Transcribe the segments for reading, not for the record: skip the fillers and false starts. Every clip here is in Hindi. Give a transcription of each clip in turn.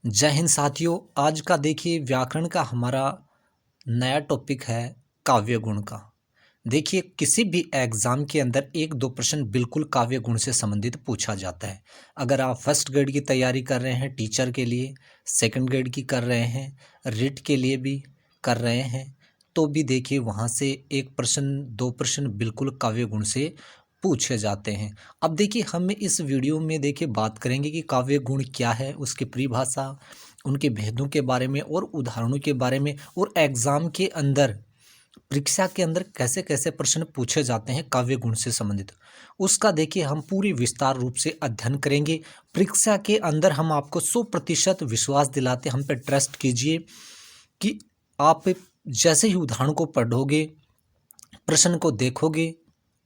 जय हिंद साथियों। आज का देखिए व्याकरण का हमारा नया टॉपिक है काव्य गुण का। देखिए किसी भी एग्जाम के अंदर एक दो प्रश्न बिल्कुल काव्य गुण से संबंधित पूछा जाता है। अगर आप फर्स्ट ग्रेड की तैयारी कर रहे हैं टीचर के लिए, सेकंड ग्रेड की कर रहे हैं, रिट के लिए भी कर रहे हैं, तो भी देखिए वहाँ से एक प्रश्न दो प्रश्न बिल्कुल काव्य गुण से पूछे जाते हैं। अब देखिए हम इस वीडियो में देखिए बात करेंगे कि काव्य गुण क्या है, उसकी परिभाषा, उनके भेदों के बारे में और उदाहरणों के बारे में, और एग्जाम के अंदर परीक्षा के अंदर कैसे कैसे प्रश्न पूछे जाते हैं काव्य गुण से संबंधित, उसका देखिए हम पूरी विस्तार रूप से अध्ययन करेंगे। परीक्षा के अंदर हम आपको 100% विश्वास दिलाते, हम पे ट्रस्ट कीजिए कि आप जैसे ही उदाहरण को पढ़ोगे, प्रश्न को देखोगे,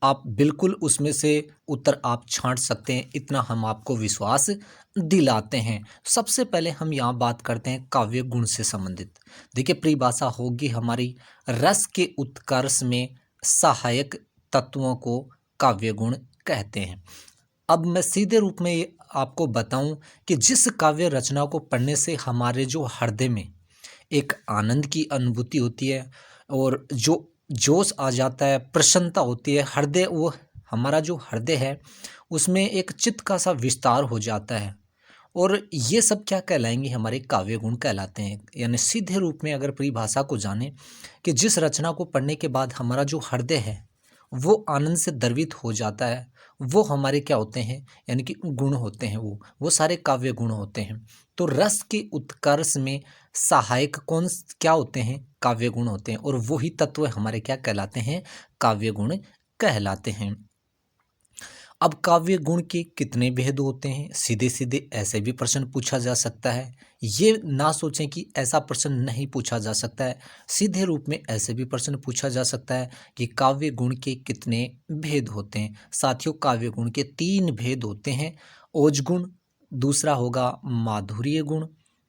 आप बिल्कुल उसमें से उत्तर आप छांट सकते हैं, इतना हम आपको विश्वास दिलाते हैं। सबसे पहले हम यहाँ बात करते हैं काव्य गुण से संबंधित। देखिए परिभाषा होगी हमारी, रस के उत्कर्ष में सहायक तत्वों को काव्य गुण कहते हैं। अब मैं सीधे रूप में आपको बताऊं कि जिस काव्य रचना को पढ़ने से हमारे जो हृदय में एक आनंद की अनुभूति होती है और जो जोश आ जाता है, प्रसन्नता होती है, हृदय वो हमारा जो हृदय है उसमें एक चित्त का सा विस्तार हो जाता है, और ये सब क्या कहलाएंगे, हमारे काव्य गुण कहलाते हैं। यानी सीधे रूप में अगर परिभाषा को जाने कि जिस रचना को पढ़ने के बाद हमारा जो हृदय है वो आनंद से द्रवित हो जाता है, वो हमारे क्या होते हैं, यानी कि गुण होते हैं, वो सारे काव्य गुण होते हैं। तो रस के उत्कर्ष में सहायक कौन क्या होते हैं, काव्य गुण होते हैं, और वही तत्व हमारे क्या कहलाते हैं, काव्य गुण कहलाते हैं। अब काव्य गुण के कितने भेद होते हैं, सीधे सीधे ऐसे भी प्रश्न पूछा जा सकता है। ये ना सोचें कि ऐसा प्रश्न नहीं पूछा जा सकता है, सीधे रूप में ऐसे भी प्रश्न पूछा जा सकता है कि काव्य गुण के कितने भेद होते हैं। साथियों काव्य गुण के 3 भेद होते हैं। ओज गुण, दूसरा होगा माधुर्य गुण,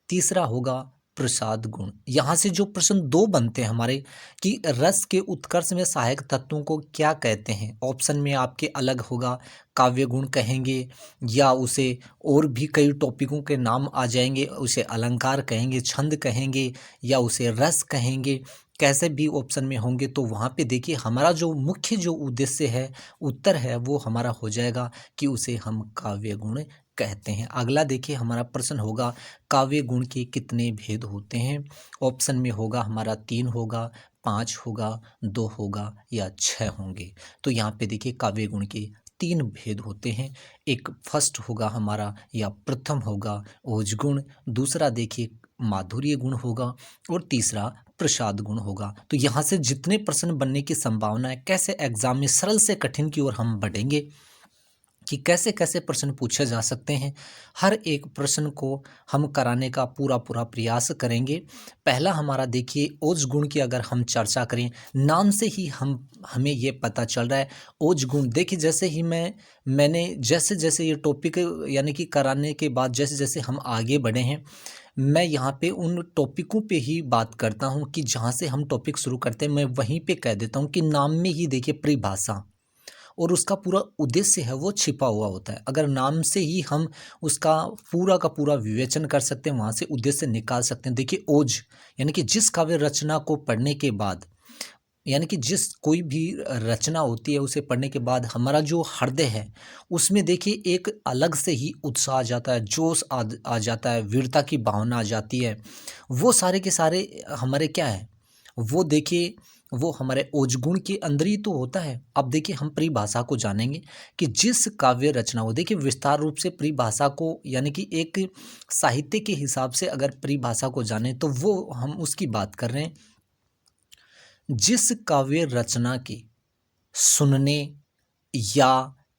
तीसरा होगा प्रसाद गुण। यहाँ से जो प्रश्न दो बनते हैं हमारे कि रस के उत्कर्ष में सहायक तत्वों को क्या कहते हैं, ऑप्शन में आपके अलग होगा, काव्य गुण कहेंगे या उसे और भी कई टॉपिकों के नाम आ जाएंगे, उसे अलंकार कहेंगे, छंद कहेंगे या उसे रस कहेंगे, कैसे भी ऑप्शन में होंगे। तो वहाँ पे देखिए हमारा जो मुख्य जो उद्देश्य है, उत्तर है, वो हमारा हो जाएगा कि उसे हम काव्य गुण कहते हैं। अगला देखिए हमारा प्रश्न होगा काव्य गुण के कितने भेद होते हैं। ऑप्शन में होगा हमारा 3 होगा, 5 होगा, 2 होगा या 6 होंगे। तो यहाँ पे देखिए काव्य गुण के 3 भेद होते हैं। एक फर्स्ट होगा हमारा या प्रथम होगा ओज गुण, दूसरा देखिए माधुर्य गुण होगा, और तीसरा प्रसाद गुण होगा। तो यहाँ से जितने प्रश्न बनने की संभावना है, कैसे एग्जाम में सरल से कठिन की ओर हम बढ़ेंगे कि कैसे कैसे प्रश्न पूछे जा सकते हैं, हर एक प्रश्न को हम कराने का पूरा पूरा प्रयास करेंगे। पहला हमारा देखिए ओज गुण की अगर हम चर्चा करें, नाम से ही हमें ये पता चल रहा है ओज गुण। देखिए जैसे ही मैंने जैसे जैसे ये टॉपिक यानी कि कराने के बाद जैसे जैसे हम आगे बढ़े हैं, मैं यहाँ पे उन टॉपिकों पे ही बात करता हूँ कि जहाँ से हम टॉपिक शुरू करते हैं मैं वहीं पे कह देता हूँ कि नाम में ही देखिए परिभाषा और उसका पूरा उद्देश्य है वो छिपा हुआ होता है। अगर नाम से ही हम उसका पूरा का पूरा विवेचन कर सकते हैं, वहाँ से उद्देश्य निकाल सकते हैं। देखिए ओज यानी कि जिस काव्य रचना को पढ़ने के बाद, यानी कि जिस कोई भी रचना होती है उसे पढ़ने के बाद हमारा जो हृदय है उसमें देखिए एक अलग से ही उत्साह आ जाता है, जोश आ जाता है, वीरता की भावना आ जाती है। वो सारे के सारे हमारे क्या है, वो देखिए वो हमारे ओजगुण के अंदर ही तो होता है। अब देखिए हम परिभाषा को जानेंगे कि जिस काव्य रचना हो, देखिए विस्तार रूप से परिभाषा को यानी कि एक साहित्य के हिसाब से अगर परिभाषा को जाने तो वो हम उसकी बात कर रहे हैं जिस काव्य रचना की सुनने या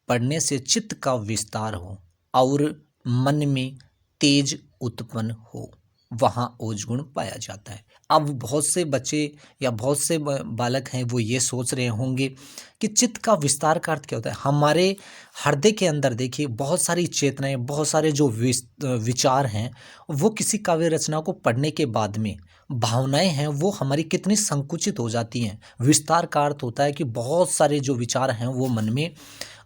पढ़ने से चित्त का विस्तार हो और मन में तेज उत्पन्न हो, वहाँ ओज गुण पाया जाता है। अब बहुत से बच्चे या बहुत से बालक हैं वो ये सोच रहे होंगे कि चित्त का विस्तार का अर्थ क्या होता है। हमारे हृदय के अंदर देखिए बहुत सारी चेतनाएं, बहुत सारे जो विचार हैं, वो किसी काव्य रचना को पढ़ने के बाद में भावनाएं हैं वो हमारी कितनी संकुचित हो जाती हैं। विस्तार का अर्थ होता है कि बहुत सारे जो विचार हैं वो मन में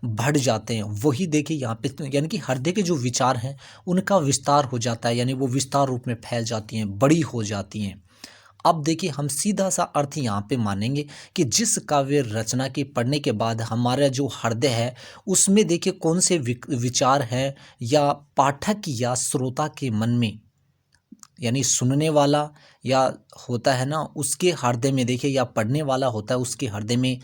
बढ़ जाते हैं, वही देखिए यहाँ पे यानी कि हृदय के जो विचार हैं उनका विस्तार हो जाता है, यानी वो विस्तार रूप में फैल जाती हैं, बड़ी हो जाती हैं। अब देखिए हम सीधा सा अर्थ यहाँ पे मानेंगे कि जिस काव्य रचना के पढ़ने के बाद हमारा जो हृदय है उसमें देखिए कौन से विचार हैं या पाठक या श्रोता के मन में, यानी सुनने वाला या होता है ना उसके हृदय में देखिए, या पढ़ने वाला होता है उसके हृदय में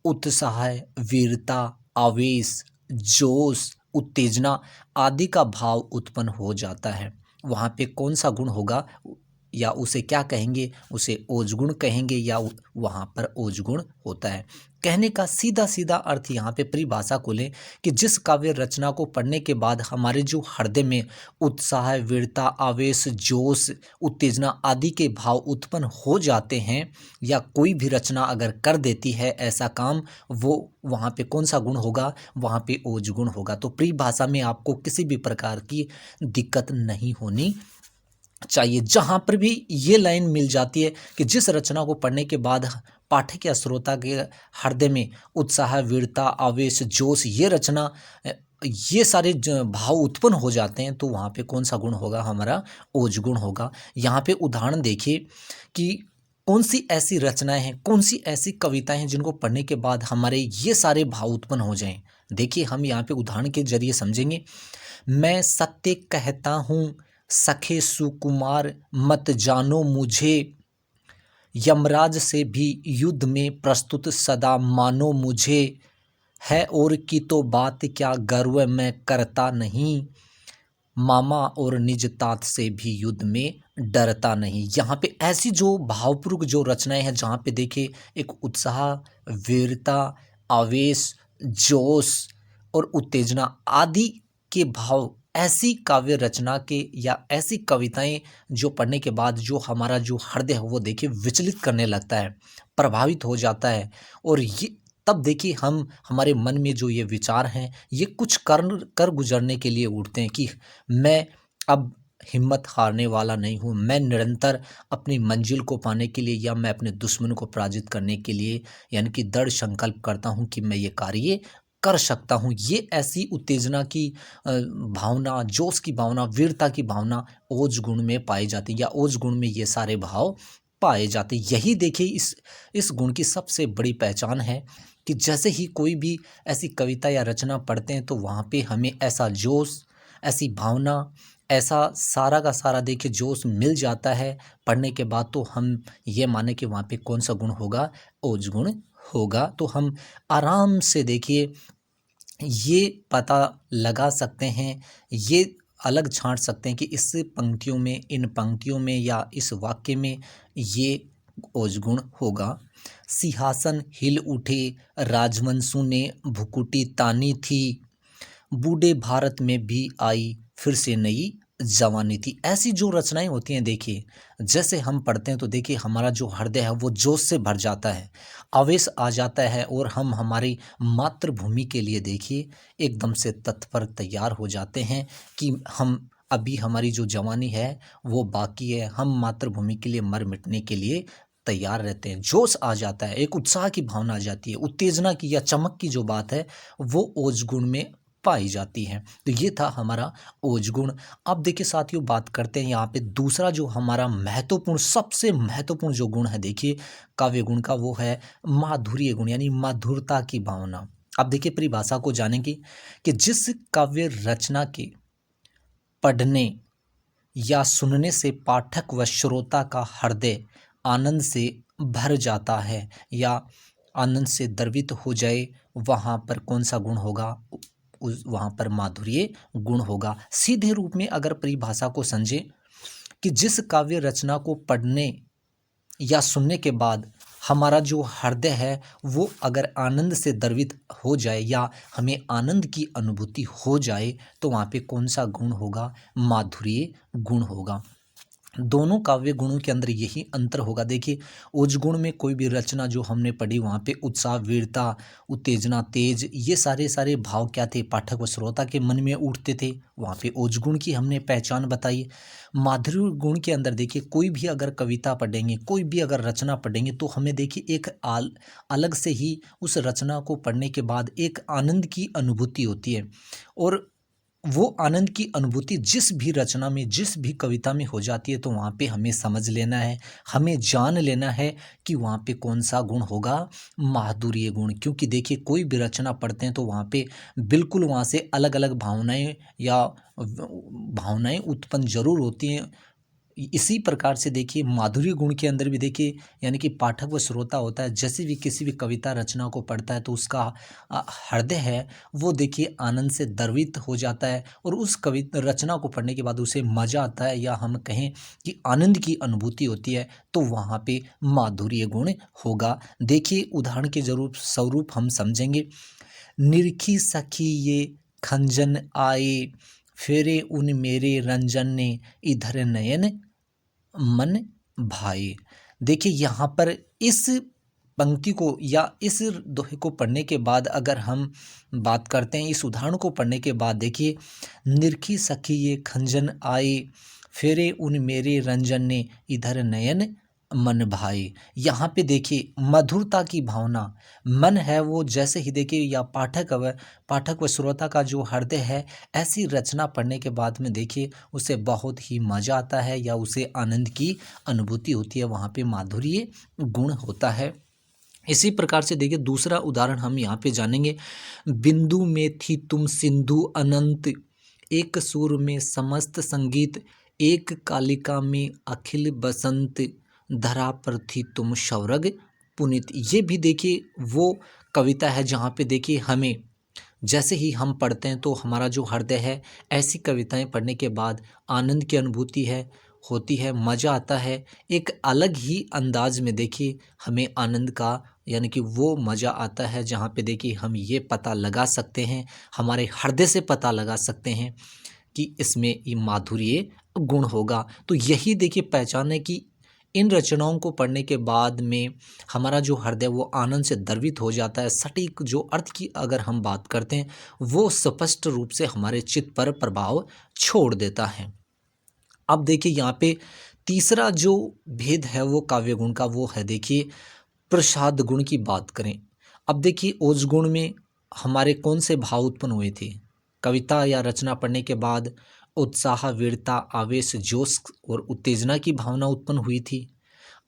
उत्साह, वीरता, आवेश, जोश, उत्तेजना आदि का भाव उत्पन्न हो जाता है। वहाँ पे कौन सा गुण होगा या उसे क्या कहेंगे, उसे ओजगुण कहेंगे या वहाँ पर ओजगुण होता है। कहने का सीधा सीधा अर्थ यहाँ पे परिभाषा को लें कि जिस काव्य रचना को पढ़ने के बाद हमारे जो हृदय में उत्साह, वीरता, आवेश, जोश, उत्तेजना आदि के भाव उत्पन्न हो जाते हैं, या कोई भी रचना अगर कर देती है ऐसा काम, वो वहाँ पे कौन सा गुण होगा, वहाँ पे ओजगुण होगा। तो परिभाषा में आपको किसी भी प्रकार की दिक्कत नहीं होनी चाहिए। जहाँ पर भी ये लाइन मिल जाती है कि जिस रचना को पढ़ने के बाद पाठक या श्रोता के हृदय में उत्साह, वीरता, आवेश, जोश, ये रचना ये सारे भाव उत्पन्न हो जाते हैं, तो वहाँ पे कौन सा गुण होगा, हमारा ओजगुण होगा। यहाँ पे उदाहरण देखिए कि कौन सी ऐसी रचनाएं हैं, कौन सी ऐसी कविताएं हैं जिनको पढ़ने के बाद हमारे ये सारे भाव उत्पन्न हो जाएं। देखिए हम यहाँ पे उदाहरण के जरिए समझेंगे। मैं सत्य कहता हूँ सखे सुकुमार, मत जानो मुझे, यमराज से भी युद्ध में प्रस्तुत सदा मानो मुझे, है और की तो बात क्या गर्व मैं करता नहीं, मामा और निज तात से भी युद्ध में डरता नहीं। यहाँ पे ऐसी जो भावपूर्वक जो रचनाएं हैं जहाँ पे देखिए एक उत्साह, वीरता, आवेश, जोश और उत्तेजना आदि के भाव, ऐसी काव्य रचना के या ऐसी कविताएं जो पढ़ने के बाद जो हमारा जो हृदय है वो देखिए विचलित करने लगता है, प्रभावित हो जाता है। और ये तब देखिए हम हमारे मन में जो ये विचार हैं ये कुछ कर गुजरने के लिए उठते हैं कि मैं अब हिम्मत हारने वाला नहीं हूँ, मैं निरंतर अपनी मंजिल को पाने के लिए या मैं अपने दुश्मन को पराजित करने के लिए यानी कि दृढ़ संकल्प करता हूँ कि मैं ये कार्य कर सकता हूँ। ये ऐसी उत्तेजना की भावना, जोश की भावना, वीरता की भावना ओज गुण में पाई जाती है, या ओज गुण में ये सारे भाव पाए जाते। यही देखिए इस गुण की सबसे बड़ी पहचान है कि जैसे ही कोई भी ऐसी कविता या रचना पढ़ते हैं तो वहाँ पे हमें ऐसा जोश, ऐसी भावना, ऐसा सारा का सारा देखिए जोश मिल जाता है पढ़ने के बाद, तो हम ये माने कि वहाँ पे कौन सा गुण होगा, ओज गुण होगा। तो हम आराम से देखिए ये पता लगा सकते हैं, ये अलग छांट सकते हैं कि इस पंक्तियों में, इन पंक्तियों में या इस वाक्य में ये ओजगुण होगा। सिंहासन हिल उठे, राजवंशों ने भुकुटी तानी थी, बूढ़े भारत में भी आई फिर से नई जवानी थी। ऐसी जो रचनाएं होती हैं देखिए, जैसे हम पढ़ते हैं तो देखिए हमारा जो हृदय है वो जोश से भर जाता है, आवेश आ जाता है, और हम हमारी मातृभूमि के लिए देखिए एकदम से तत्पर तैयार हो जाते हैं कि हम अभी हमारी जो जवानी है वो बाकी है, हम मातृभूमि के लिए मर मिटने के लिए तैयार रहते हैं। जोश आ जाता है, एक उत्साह की भावना आ जाती है, उत्तेजना की या चमक की जो बात है वो ओज गुण में पाई जाती है। तो ये था हमारा ओजगुण। अब देखिए साथियों बात करते हैं यहाँ पे दूसरा जो हमारा महत्वपूर्ण, सबसे महत्वपूर्ण जो गुण है देखिए काव्य गुण का, वो है माधुर्य गुण, यानी मधुरता की भावना। अब देखिए परिभाषा को जानेंगे कि जिस काव्य रचना के पढ़ने या सुनने से पाठक व श्रोता का हृदय आनंद से भर जाता है या आनंद से द्रवित हो जाए, वहाँ पर कौन सा गुण होगा, उस वहाँ पर माधुर्य गुण होगा। सीधे रूप में अगर परिभाषा को समझें कि जिस काव्य रचना को पढ़ने या सुनने के बाद हमारा जो हृदय है वो अगर आनंद से द्रवित हो जाए या हमें आनंद की अनुभूति हो जाए, तो वहाँ पे कौन सा गुण होगा, माधुर्य गुण होगा। दोनों काव्य गुणों के अंदर यही अंतर होगा। देखिए, ओज गुण में कोई भी रचना जो हमने पढ़ी वहाँ पे उत्साह, वीरता, उत्तेजना, तेज, ये सारे सारे भाव क्या थे, पाठक व श्रोता के मन में उठते थे। वहाँ पे ओज गुण की हमने पहचान बताई। माधुर्य गुण के अंदर देखिए, कोई भी अगर कविता पढ़ेंगे, कोई भी अगर रचना पढ़ेंगे, तो हमें देखिए एक अलग से ही उस रचना को पढ़ने के बाद एक आनंद की अनुभूति होती है। और वो आनंद की अनुभूति जिस भी रचना में, जिस भी कविता में हो जाती है, तो वहाँ पे हमें समझ लेना है, हमें जान लेना है कि वहाँ पे कौन सा गुण होगा, माधुर्य गुण। क्योंकि देखिए, कोई भी रचना पढ़ते हैं तो वहाँ पे बिल्कुल वहाँ से अलग अलग भावनाएं या भावनाएं उत्पन्न जरूर होती हैं। इसी प्रकार से देखिए, माधुर्य गुण के अंदर भी देखिए, यानी कि पाठक व श्रोता होता है, जैसे भी किसी भी कविता रचना को पढ़ता है तो उसका हृदय है वो देखिए आनंद से द्रवित हो जाता है, और उस कविता रचना को पढ़ने के बाद उसे मज़ा आता है, या हम कहें कि आनंद की अनुभूति होती है, तो वहाँ पे माधुर्य गुण होगा। देखिए, उदाहरण के जरूर स्वरूप हम समझेंगे। निरखी सखी ये खंजन आए, फेरे उन मेरे रंजन ने, इधर नयन मन भाए। देखिए, यहाँ पर इस पंक्ति को या इस दोहे को पढ़ने के बाद अगर हम बात करते हैं, इस उदाहरण को पढ़ने के बाद देखिए, निरखी सखी ये खंजन आए, फेरे उन मेरे रंजन ने, इधर नयन मन भाए। यहाँ पे देखिए मधुरता की भावना, मन है वो जैसे ही देखिए, या पाठक व श्रोता का जो हृदय है, ऐसी रचना पढ़ने के बाद में देखिए उसे बहुत ही मज़ा आता है, या उसे आनंद की अनुभूति होती है, वहाँ पे माधुर्य गुण होता है। इसी प्रकार से देखिए, दूसरा उदाहरण हम यहाँ पे जानेंगे। बिंदु में थी तुम सिंधु अनंत, एक सुर में समस्त संगीत, एक कालिका में अखिल बसंत, धरा पर थी तुम शौरग पुनित। ये भी देखिए वो कविता है जहाँ पे देखिए हमें जैसे ही हम पढ़ते हैं तो हमारा जो हृदय है, ऐसी कविताएं पढ़ने के बाद आनंद की अनुभूति है होती है, मज़ा आता है। एक अलग ही अंदाज में देखिए हमें आनंद का, यानी कि वो मज़ा आता है जहाँ पे देखिए हम ये पता लगा सकते हैं, हमारे हृदय से पता लगा सकते हैं कि इसमें ये माधुर्य गुण होगा। तो यही देखिए पहचान है कि इन रचनाओं को पढ़ने के बाद में हमारा जो हृदय वो आनंद से द्रवित हो जाता है। सटीक जो अर्थ की अगर हम बात करते हैं, वो स्पष्ट रूप से हमारे चित्त पर प्रभाव छोड़ देता है। अब देखिए, यहाँ पे तीसरा जो भेद है वो काव्य गुण का, वो है देखिए प्रसाद गुण की बात करें। अब देखिए, ओज गुण में हमारे कौन से भाव उत्पन्न हुए थे? कविता या रचना पढ़ने के बाद उत्साह, वीरता, आवेश, जोश और उत्तेजना की भावना उत्पन्न हुई थी।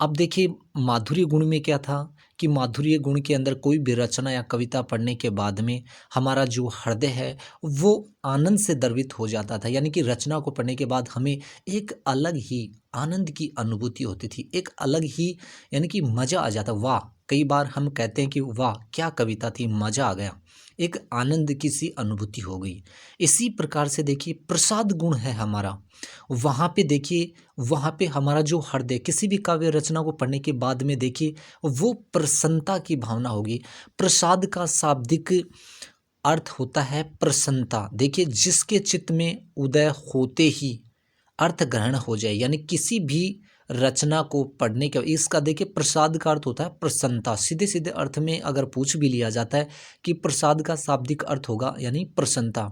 अब देखिए, माधुर्य गुण में क्या था कि माधुर्य गुण के अंदर कोई भी रचना या कविता पढ़ने के बाद में हमारा जो हृदय है वो आनंद से द्रवित हो जाता था। यानी कि रचना को पढ़ने के बाद हमें एक अलग ही आनंद की अनुभूति होती थी, एक अलग ही, यानी कि मज़ा आ जाता। वाह, कई बार हम कहते हैं कि वाह क्या कविता थी, मज़ा आ गया, एक आनंद की सी अनुभूति हो गई। इसी प्रकार से देखिए प्रसाद गुण है हमारा, वहाँ पे देखिए, वहाँ पे हमारा जो हृदय किसी भी काव्य रचना को पढ़ने के बाद में देखिए वो प्रसन्नता की भावना होगी। प्रसाद का शाब्दिक अर्थ होता है प्रसन्नता। देखिए, जिसके चित्त में उदय होते ही अर्थ ग्रहण हो जाए, यानी किसी भी रचना को पढ़ने के, इसका देखिए प्रसाद का अर्थ होता है प्रसन्नता। सीधे सीधे अर्थ में अगर पूछ भी लिया जाता है कि प्रसाद का शाब्दिक अर्थ होगा यानी प्रसन्नता,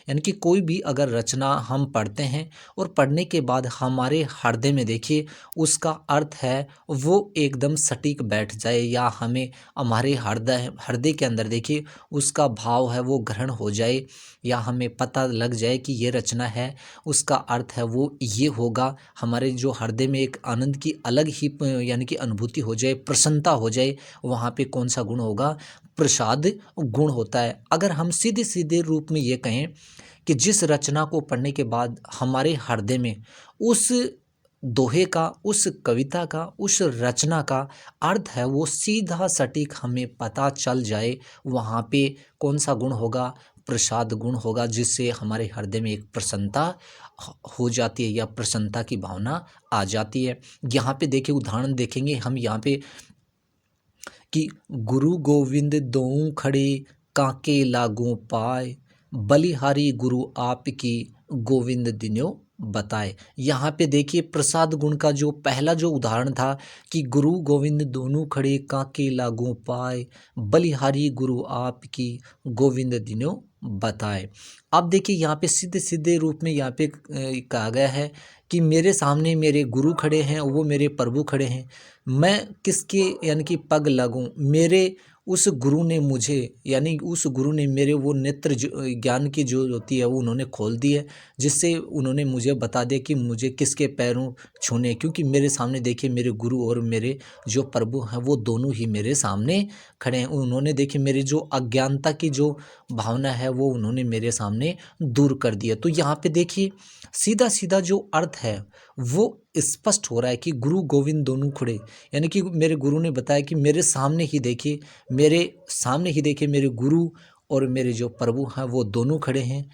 यानी कि कोई भी अगर रचना हम पढ़ते हैं और पढ़ने के बाद हमारे हृदय में देखिए उसका अर्थ है वो एकदम सटीक बैठ जाए, या हमें हमारे हृदय हृदय के अंदर देखिए उसका भाव है वो ग्रहण हो जाए, या हमें पता लग जाए कि ये रचना है, उसका अर्थ है वो ये होगा। हमारे जो हृदय में एक आनंद की अलग ही यानी कि अनुभूति हो जाए, प्रसन्नता हो जाए, वहाँ पे कौन सा गुण होगा? प्रसाद गुण होता है। अगर हम सीधे सीधे रूप में ये कहें कि जिस रचना को पढ़ने के बाद हमारे हृदय में उस दोहे का, उस कविता का, उस रचना का अर्थ है वो सीधा सटीक हमें पता चल जाए, वहाँ पे कौन सा गुण होगा? प्रसाद गुण होगा, जिससे हमारे हृदय में एक प्रसन्नता हो जाती है, या प्रसन्नता की भावना आ जाती है। यहाँ पे देखिए उदाहरण देखेंगे हम यहाँ पे कि गुरु गोविंद दोऊ खड़े, काके लागू पाए, बलिहारी गुरु आपकी, गोविंद दिन्यो बताए। यहाँ पे देखिए प्रसाद गुण का जो पहला जो उदाहरण था कि गुरु गोविंद दोनों खड़े काके लागू पाए, बलिहारी गुरु आपकी गोविंद दिनों बताए। अब देखिए यहाँ पे सीधे सीधे रूप में यहाँ पे कहा गया है कि मेरे सामने मेरे गुरु खड़े हैं, वो मेरे प्रभु खड़े हैं, मैं किसके यानी कि पग लगूं। मेरे उस गुरु ने मुझे यानी उस गुरु ने मेरे वो नेत्र ज्ञान की जो होती है वो उन्होंने खोल दी है, जिससे उन्होंने मुझे बता दिया कि मुझे किसके पैरों छूने, क्योंकि मेरे सामने देखिए मेरे गुरु और मेरे जो प्रभु हैं वो दोनों ही मेरे सामने खड़े हैं। उन्होंने देखिए मेरी जो अज्ञानता की जो भावना है वो उन्होंने मेरे सामने दूर कर दिया। तो यहाँ पे देखिए सीधा सीधा जो अर्थ है वो स्पष्ट हो रहा है कि गुरु गोविंद दोनों खड़े, यानी कि मेरे गुरु ने बताया कि मेरे सामने ही देखिए मेरे गुरु और मेरे जो प्रभु हैं वो दोनों खड़े हैं।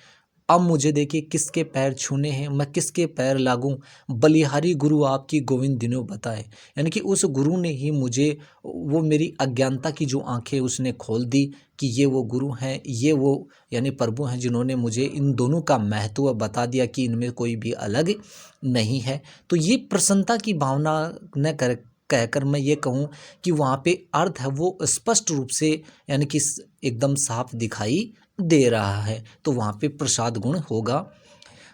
अब मुझे देखिए किसके पैर छूने हैं, मैं किसके पैर लागूं। बलिहारी गुरु आपकी गोविंद दिनों बताए, यानी कि उस गुरु ने ही मुझे वो मेरी अज्ञानता की जो आंखें उसने खोल दी कि ये वो गुरु हैं, ये वो यानी प्रभु हैं जिन्होंने मुझे इन दोनों का महत्व बता दिया कि इनमें कोई भी अलग नहीं है। तो ये प्रसन्नता की भावना न कर कहकर मैं ये कहूँ कि वहाँ पे अर्थ है वो स्पष्ट रूप से यानी कि एकदम साफ दिखाई दे रहा है। तो वहाँ पे प्रसाद गुण होगा।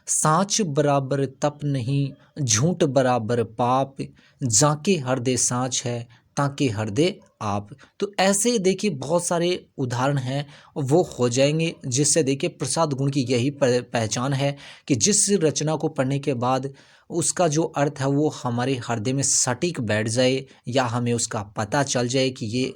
साँच बराबर तप नहीं, झूठ बराबर पाप, जाके हृदय साँच है, ताके हृदय आप। तो ऐसे देखिए बहुत सारे उदाहरण हैं वो हो जाएंगे, जिससे देखिए प्रसाद गुण की यही पहचान है कि जिस रचना को पढ़ने के बाद उसका जो अर्थ है वो हमारे हृदय में सटीक बैठ जाए, या हमें उसका पता चल जाए कि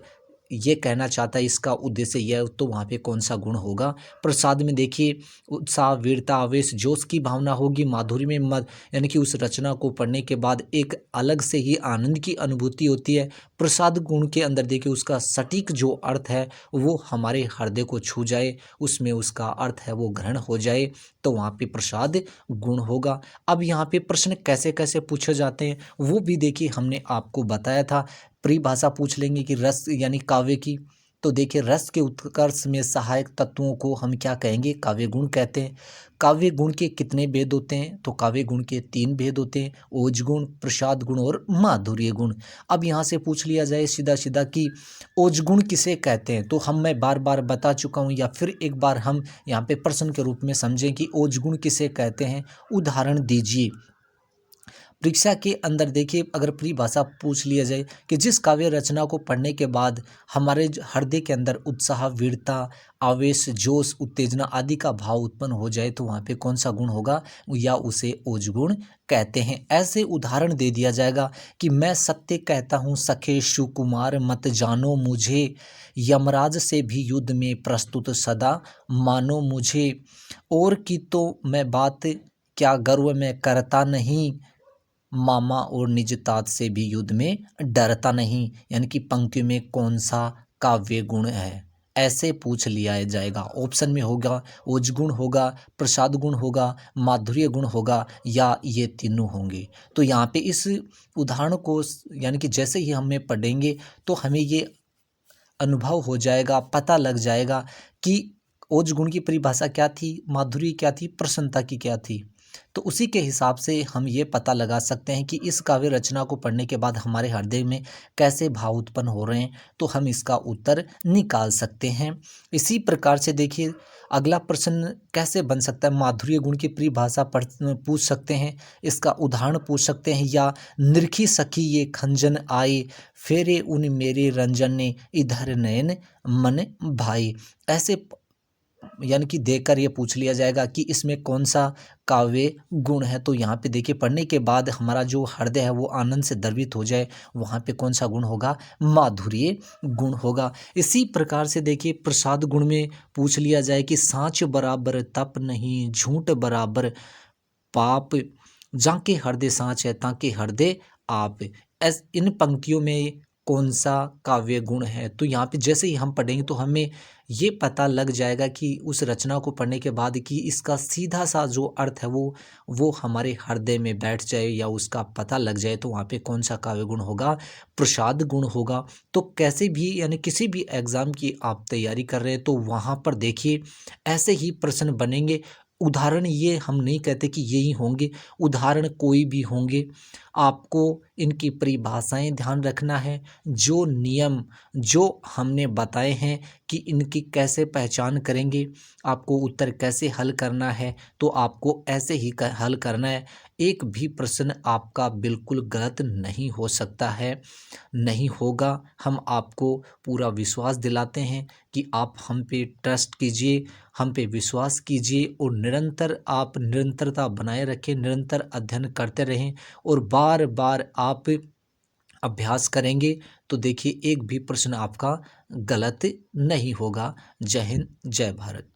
ये कहना चाहता है, इसका उद्देश्य यह है, तो वहाँ पे कौन सा गुण होगा। प्रसाद में देखिए उत्साह, वीरता, आवेश, जोश की भावना होगी। माधुर्य में मद यानी कि उस रचना को पढ़ने के बाद एक अलग से ही आनंद की अनुभूति होती है। प्रसाद गुण के अंदर देखिए उसका सटीक जो अर्थ है वो हमारे हृदय को छू जाए, उसमें उसका अर्थ है वो ग्रहण हो जाए, तो वहाँ पे प्रसाद गुण होगा। अब यहाँ पे प्रश्न कैसे कैसे पूछे जाते हैं वो भी देखिए हमने आपको बताया था। परिभाषा पूछ लेंगे कि रस यानी काव्य की, तो देखिए रस के उत्कर्ष में सहायक तत्वों को हम क्या कहेंगे, काव्य गुण कहते हैं। काव्य गुण के कितने भेद होते हैं, तो काव्य गुण के 3 भेद होते हैं, ओज गुण, प्रसाद गुण और माधुर्य गुण। अब यहाँ से पूछ लिया जाए सीधा सीधा कि ओज गुण किसे कहते हैं, तो मैं बार बार बता चुका हूँ, या फिर एक बार हम यहाँ पे प्रश्न के रूप में समझें कि ओज गुण किसे कहते हैं। उदाहरण दीजिए। परीक्षा के अंदर देखिए अगर परिभाषा पूछ लिया जाए कि जिस काव्य रचना को पढ़ने के बाद हमारे हृदय के अंदर उत्साह, वीरता, आवेश, जोश, उत्तेजना आदि का भाव उत्पन्न हो जाए, तो वहाँ पे कौन सा गुण होगा, या उसे ओज गुण कहते हैं। ऐसे उदाहरण दे दिया जाएगा कि मैं सत्य कहता हूँ सखे सुकुमार, मत जानो मुझे, यमराज से भी युद्ध में प्रस्तुत सदा मानो मुझे, और की तो मैं बात क्या गर्व में करता नहीं, मामा और निज तात से भी युद्ध में डरता नहीं। यानी कि पंक्ति में कौन सा काव्य गुण है, ऐसे पूछ लिया जाएगा। ऑप्शन में होगा ओज गुण होगा, प्रसाद गुण होगा, माधुर्य गुण होगा, या ये तीनों होंगे। तो यहाँ पे इस उदाहरण को यानी कि जैसे ही हमें पढ़ेंगे तो हमें ये अनुभव हो जाएगा, पता लग जाएगा कि ओज गुण की परिभाषा क्या थी, माधुरी क्या थी, प्रसन्नता की क्या थी। तो उसी के हिसाब से हम ये पता लगा सकते हैं कि इस काव्य रचना को पढ़ने के बाद हमारे हृदय में कैसे भाव उत्पन्न हो रहे हैं, तो हम इसका उत्तर निकाल सकते हैं। इसी प्रकार से देखिए अगला प्रश्न कैसे बन सकता है, माधुर्य गुण की परिभाषा पूछ सकते हैं, इसका उदाहरण पूछ सकते हैं, या निरखी सखी ये खंजन आए, फेरे उन मेरे रंजन ने, इधर नयन मन भाई। ऐसे यानी कि देखकर ये पूछ लिया जाएगा कि इसमें कौन सा काव्य गुण है। तो यहाँ पे देखिए पढ़ने के बाद हमारा जो हृदय है वो आनंद से द्रवित हो जाए, वहाँ पे कौन सा गुण होगा, माधुर्य गुण होगा। इसी प्रकार से देखिए प्रसाद गुण में पूछ लिया जाए कि साँच बराबर तप नहीं, झूठ बराबर पाप, जाके हृदय साँच है, ताके हृदय आप। इन पंक्तियों में कौन सा काव्य गुण है, तो यहाँ पे जैसे ही हम पढ़ेंगे तो हमें ये पता लग जाएगा कि उस रचना को पढ़ने के बाद कि इसका सीधा सा जो अर्थ है वो हमारे हृदय में बैठ जाए, या उसका पता लग जाए, तो वहाँ पे कौन सा काव्य गुण होगा, प्रसाद गुण होगा। तो कैसे भी यानी किसी भी एग्ज़ाम की आप तैयारी कर रहे हैं तो वहाँ पर देखिए ऐसे ही प्रश्न बनेंगे। उदाहरण ये हम नहीं कहते कि यही होंगे, उदाहरण कोई भी होंगे। आपको इनकी परिभाषाएँ ध्यान रखना है, जो नियम जो हमने बताए हैं कि इनकी कैसे पहचान करेंगे, आपको उत्तर कैसे हल करना है, तो आपको ऐसे ही क हल करना है। एक भी प्रश्न आपका बिल्कुल गलत नहीं हो सकता है, नहीं होगा। हम आपको पूरा विश्वास दिलाते हैं कि आप हम पे ट्रस्ट कीजिए, हम पे विश्वास कीजिए और निरंतर आप निरंतरता बनाए रखें, निरंतर अध्ययन करते रहें और बार-बार आप अभ्यास करेंगे तो देखिए एक भी प्रश्न आपका गलत नहीं होगा। जय हिंद, जय भारत।